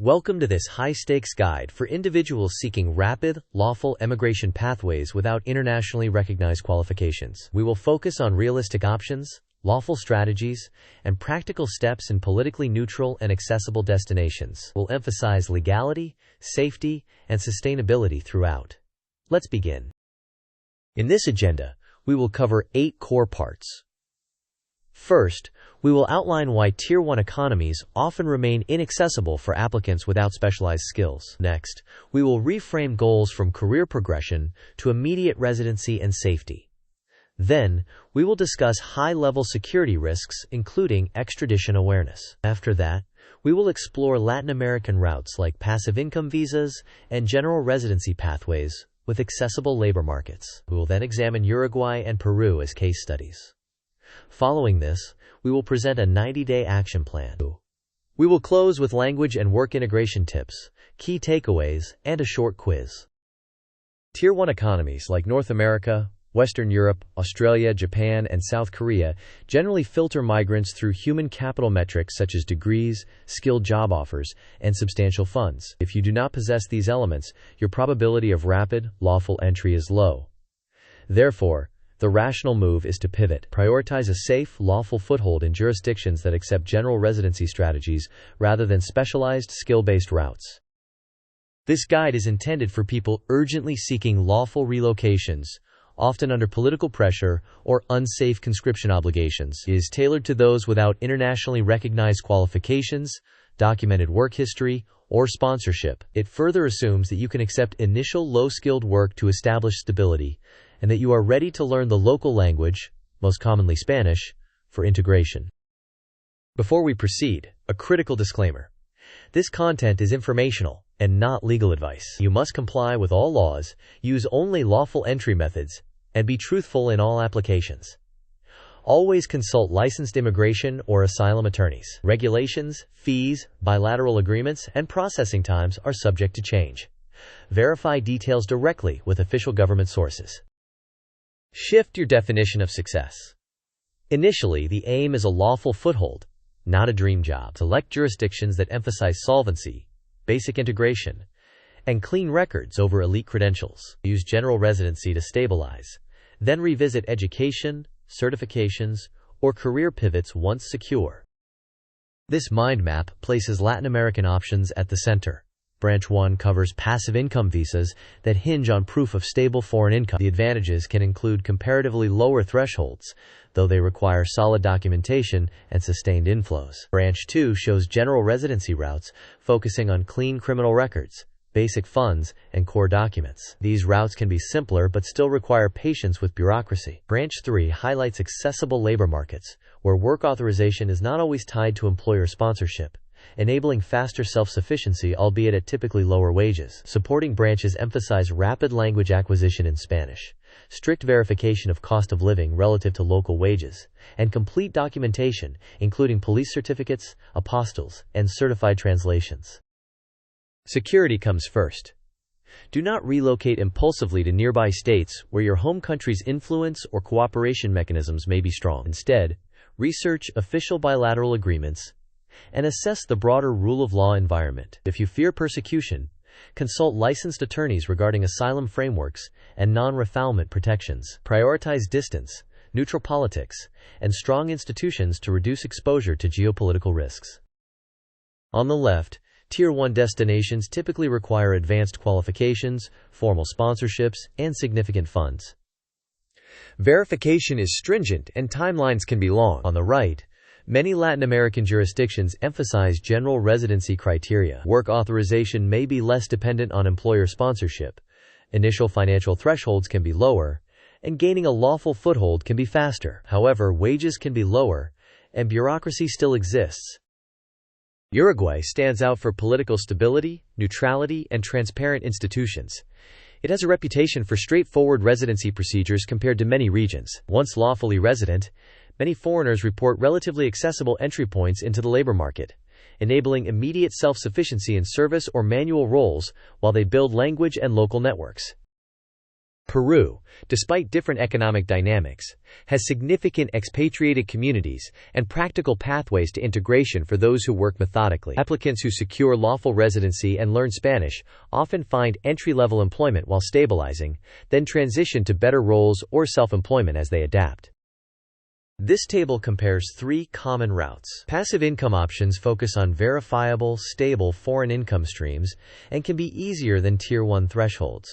Welcome to this high-stakes guide for individuals seeking rapid, lawful emigration pathways without internationally recognized qualifications. We will focus on realistic options, lawful strategies, and practical steps in politically neutral and accessible destinations. We'll emphasize legality, safety, and sustainability throughout. Let's begin. In this agenda, we will cover 8 core parts. First, we will outline why Tier 1 economies often remain inaccessible for applicants without specialized skills. Next, we will reframe goals from career progression to immediate residency and safety. Then, we will discuss high-level security risks, including extradition awareness. After that, we will explore Latin American routes like passive income visas and general residency pathways with accessible labor markets. We will then examine Uruguay and Peru as case studies. Following this, we will present a 90-day action plan. We will close with language and work integration tips, key takeaways, and a short quiz. Tier 1 economies like North America, Western Europe, Australia, Japan, and South Korea generally filter migrants through human capital metrics such as degrees, skilled job offers, and substantial funds. If you do not possess these elements, your probability of rapid, lawful entry is low. Therefore, the rational move is to pivot. Prioritize a safe, lawful foothold in jurisdictions that accept general residency strategies rather than specialized, skill-based routes. This guide is intended for people urgently seeking lawful relocations, often under political pressure or unsafe conscription obligations. It is tailored to those without internationally recognized qualifications, documented work history, or sponsorship. It further assumes that you can accept initial low-skilled work to establish stability, and that you are ready to learn the local language, most commonly Spanish, for integration. Before we proceed, a critical disclaimer. This content is informational and not legal advice. You must comply with all laws, use only lawful entry methods, and be truthful in all applications. Always consult licensed immigration or asylum attorneys. Regulations, fees, bilateral agreements, and processing times are subject to change. Verify details directly with official government sources. Shift your definition of success. Initially, the aim is a lawful foothold, not a dream job. Select jurisdictions that emphasize solvency, basic integration, and clean records over elite credentials. Use general residency to stabilize. Then revisit education, certifications, or career pivots once secure. This mind map places Latin American options at the center. Branch 1 covers passive income visas that hinge on proof of stable foreign income. The advantages can include comparatively lower thresholds, though they require solid documentation and sustained inflows. Branch 2 shows general residency routes, focusing on clean criminal records, basic funds, and core documents. These routes can be simpler but still require patience with bureaucracy. Branch 3 highlights accessible labor markets, where work authorization is not always tied to employer sponsorship, enabling faster self-sufficiency albeit at typically lower wages. Supporting branches emphasize rapid language acquisition in Spanish, strict verification of cost of living relative to local wages, and complete documentation, including police certificates, apostilles, and certified translations. Security comes first. Do not relocate impulsively to nearby states where your home country's influence or cooperation mechanisms may be strong. Instead, research official bilateral agreements and assess the broader rule of law environment. If you fear persecution, consult licensed attorneys regarding asylum frameworks and non-refoulement protections. Prioritize distance, neutral politics, and strong institutions to reduce exposure to geopolitical risks. On the left, Tier 1 destinations typically require advanced qualifications, formal sponsorships, and significant funds. Verification is stringent and timelines can be long. On the right, many Latin American jurisdictions emphasize general residency criteria. Work authorization may be less dependent on employer sponsorship, initial financial thresholds can be lower, and gaining a lawful foothold can be faster. However, wages can be lower, and bureaucracy still exists. Uruguay stands out for political stability, neutrality, and transparent institutions. It has a reputation for straightforward residency procedures compared to many regions. Once lawfully resident, many foreigners report relatively accessible entry points into the labor market, enabling immediate self-sufficiency in service or manual roles while they build language and local networks. Peru, despite different economic dynamics, has significant expatriated communities and practical pathways to integration for those who work methodically. Applicants who secure lawful residency and learn Spanish often find entry-level employment while stabilizing, then transition to better roles or self-employment as they adapt. This table compares three common routes. Passive income options focus on verifiable, stable foreign income streams and can be easier than Tier 1 thresholds,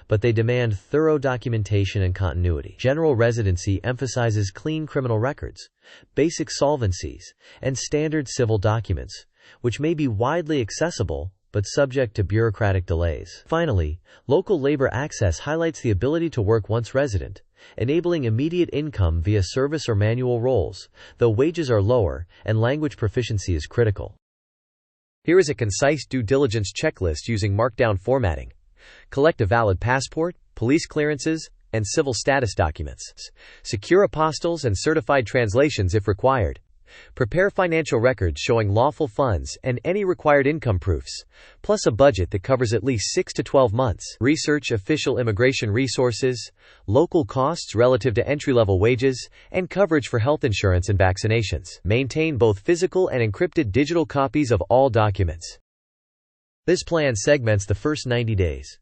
but they demand thorough documentation and continuity. General residency emphasizes clean criminal records, basic solvencies, and standard civil documents, which may be widely accessible but subject to bureaucratic delays. Finally, local labor access highlights the ability to work once resident, enabling immediate income via service or manual roles, though wages are lower and language proficiency is critical. Here is a concise due diligence checklist using Markdown formatting. Collect a valid passport, police clearances, and civil status documents. Secure apostilles and certified translations if required. Prepare financial records showing lawful funds and any required income proofs, plus a budget that covers at least 6 to 12 months. Research official immigration resources, local costs relative to entry-level wages, and coverage for health insurance and vaccinations. Maintain both physical and encrypted digital copies of all documents. This plan segments the first 90 days.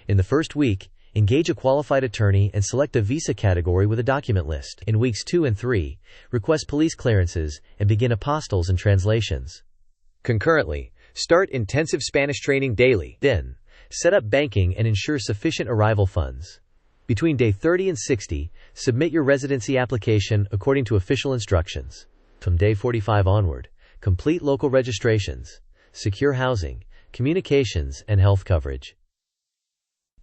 In the first week, engage a qualified attorney and select a visa category with a document list. In weeks 2 and 3, request police clearances and begin apostilles and translations. Concurrently, start intensive Spanish training daily. Then, set up banking and ensure sufficient arrival funds. Between day 30 and 60, submit your residency application according to official instructions. From day 45 onward, complete local registrations, secure housing, communications, and health coverage.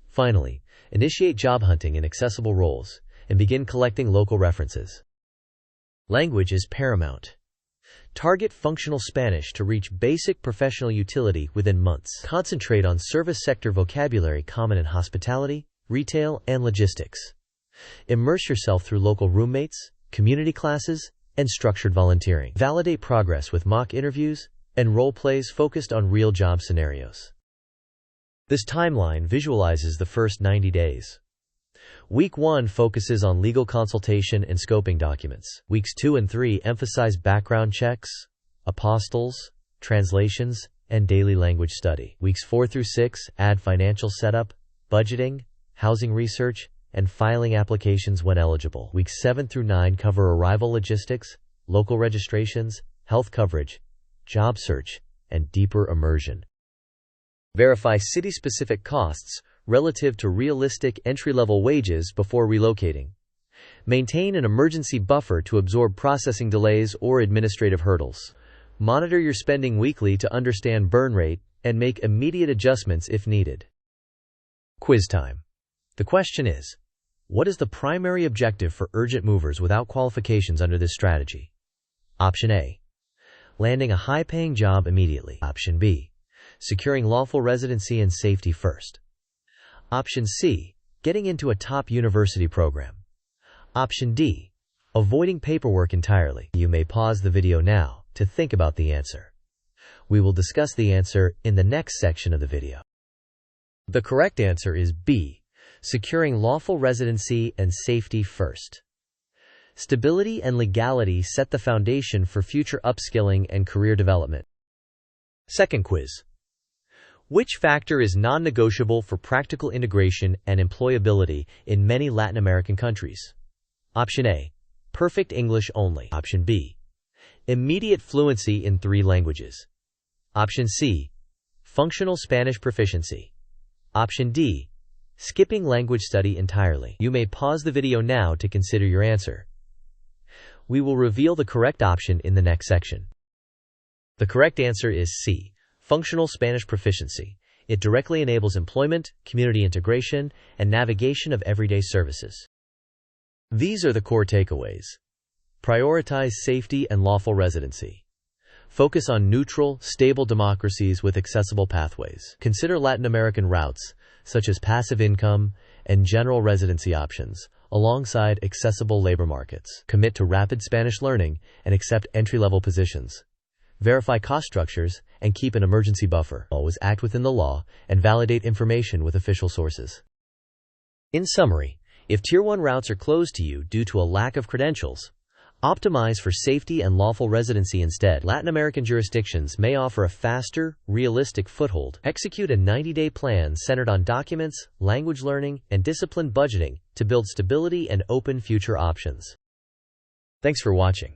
Finally, initiate job hunting in accessible roles and begin collecting local references. Language is paramount. Target functional Spanish to reach basic professional utility within months. Concentrate on service sector vocabulary common in hospitality, retail, and logistics. Immerse yourself through local roommates, community classes, and structured volunteering. Validate progress with mock interviews and role plays focused on real job scenarios. This timeline visualizes the first 90 days. Week 1 focuses on legal consultation and scoping documents. Weeks 2 and 3 emphasize background checks, apostilles, translations, and daily language study. Weeks 4 through 6 add financial setup, budgeting, housing research, and filing applications when eligible. Weeks 7 through 9 cover arrival logistics, local registrations, health coverage, job search, and deeper immersion. Verify city-specific costs relative to realistic entry-level wages before relocating. Maintain an emergency buffer to absorb processing delays or administrative hurdles. Monitor your spending weekly to understand burn rate and make immediate adjustments if needed. Quiz time. The question is, what is the primary objective for urgent movers without qualifications under this strategy? Option A. Landing a high-paying job immediately. Option B. Securing lawful residency and safety first. Option C. Getting into a top university program. Option D. Avoiding paperwork entirely. You may pause the video now to think about the answer. We will discuss the answer in the next section of the video. The correct answer is B. Securing lawful residency and safety first. Stability and legality set the foundation for future upskilling and career development. Second quiz. Which factor is non-negotiable for practical integration and employability in many Latin American countries? Option A. Perfect English only. Option B. Immediate fluency in 3 languages. Option C. Functional Spanish proficiency. Option D. Skipping language study entirely. You may pause the video now to consider your answer. We will reveal the correct option in the next section. The correct answer is C. Functional Spanish proficiency. It directly enables employment, community integration, and navigation of everyday services. These are the core takeaways. Prioritize safety and lawful residency. Focus on neutral, stable democracies with accessible pathways. Consider Latin American routes, such as passive income and general residency options, alongside accessible labor markets. Commit to rapid Spanish learning and accept entry-level positions. Verify cost structures and keep an emergency buffer. Always act within the law and validate information with official sources. In summary, if Tier 1 routes are closed to you due to a lack of credentials, optimize for safety and lawful residency instead. Latin American jurisdictions may offer a faster, realistic foothold. Execute a 90-day plan centered on documents, language learning, and disciplined budgeting to build stability and open future options. Thanks for watching.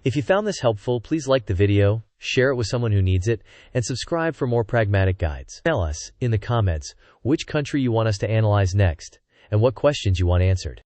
If you found this helpful, please like the video, share it with someone who needs it, and subscribe for more pragmatic guides. Tell us, in the comments, which country you want us to analyze next, and what questions you want answered.